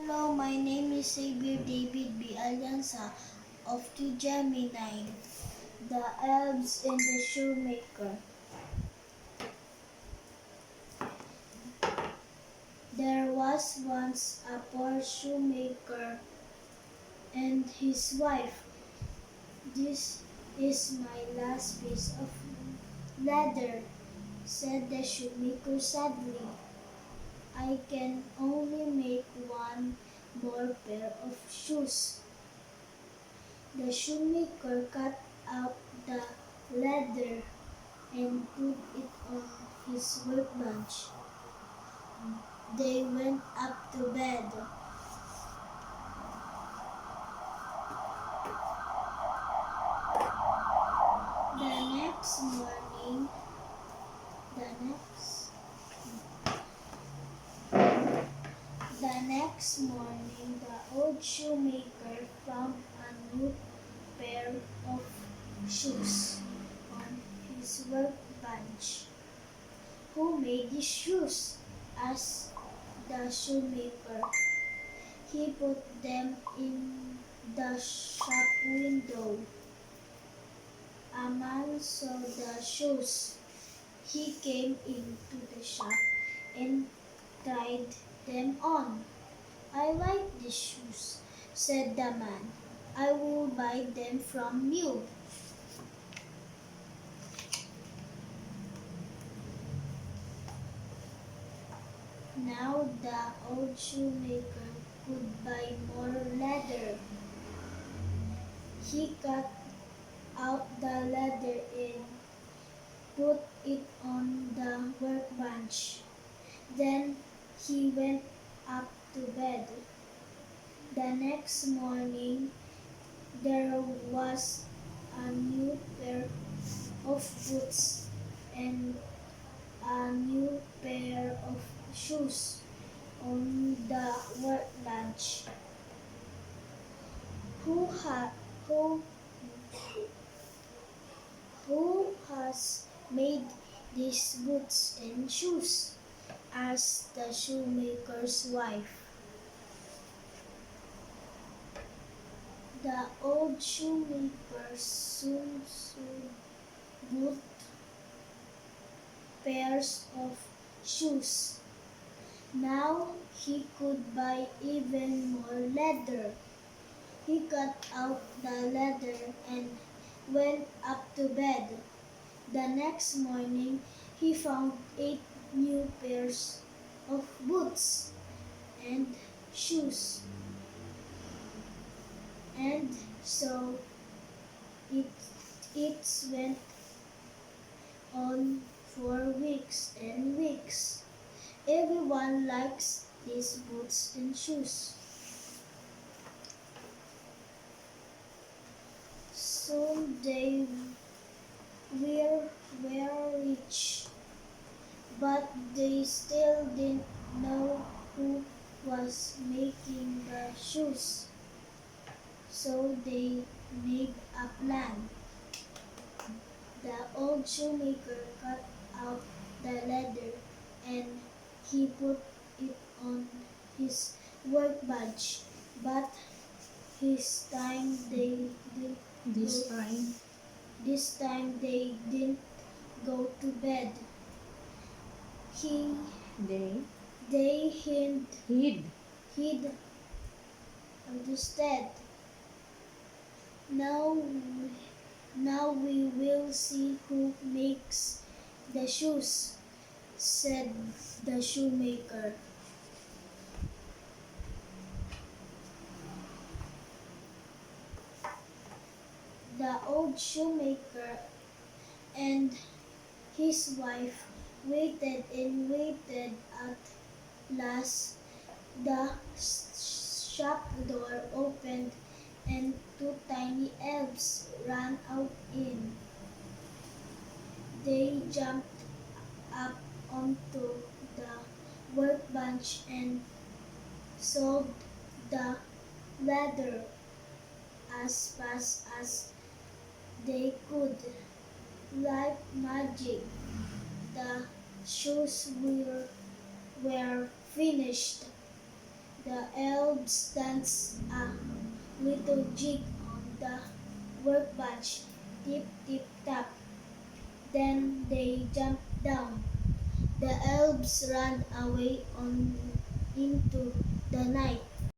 Hello, my name is Xavier David B. Alyansa of 2 Gemini, the Elves and the Shoemaker. There was once a poor shoemaker and his wife. "This is my last piece of leather," said the shoemaker sadly. "I can only make one more pair of shoes." The shoemaker cut out the leather and put it on his workbench. They went up to bed. The next morning, the old shoemaker found a new pair of shoes on his workbench. "Who made these shoes?" asked the shoemaker. "He put them in the shop window. A man saw the shoes. He came into the shop and tried them on." "I like these shoes," said the man. "I will buy them from you." Now the old shoemaker could buy more leather. He cut out the leather and put it on the workbench. Then he went up to bed. The next morning, there was a new pair of boots and a new pair of shoes on the workbench. Who, ha- who, who has made these boots and shoes?" asked the shoemaker's wife. The old shoemaker soon sewed both pairs of shoes. Now he could buy even more leather. He cut out the leather and went up to bed. The next morning, he found 8 new pairs of boots and shoes. And so it went on for weeks and weeks. Everyone likes these boots and shoes. Soon they were rich, but they still didn't know who was making the shoes. So they made a plan. The old shoemaker cut out the leather and he put it on his workbench. But this time they didn't go to bed. They hid instead. Now we will see who makes the shoes," said the shoemaker. The old shoemaker and his wife waited and waited. At last, the shop door opened and 2 tiny elves ran out in. They jumped up onto the workbench and sewed the leather as fast as they could. Like magic, the shoes were finished. The elves danced a little jig on the workbench. Tip, tip, tap. Then they jumped down. The elves ran away into the night.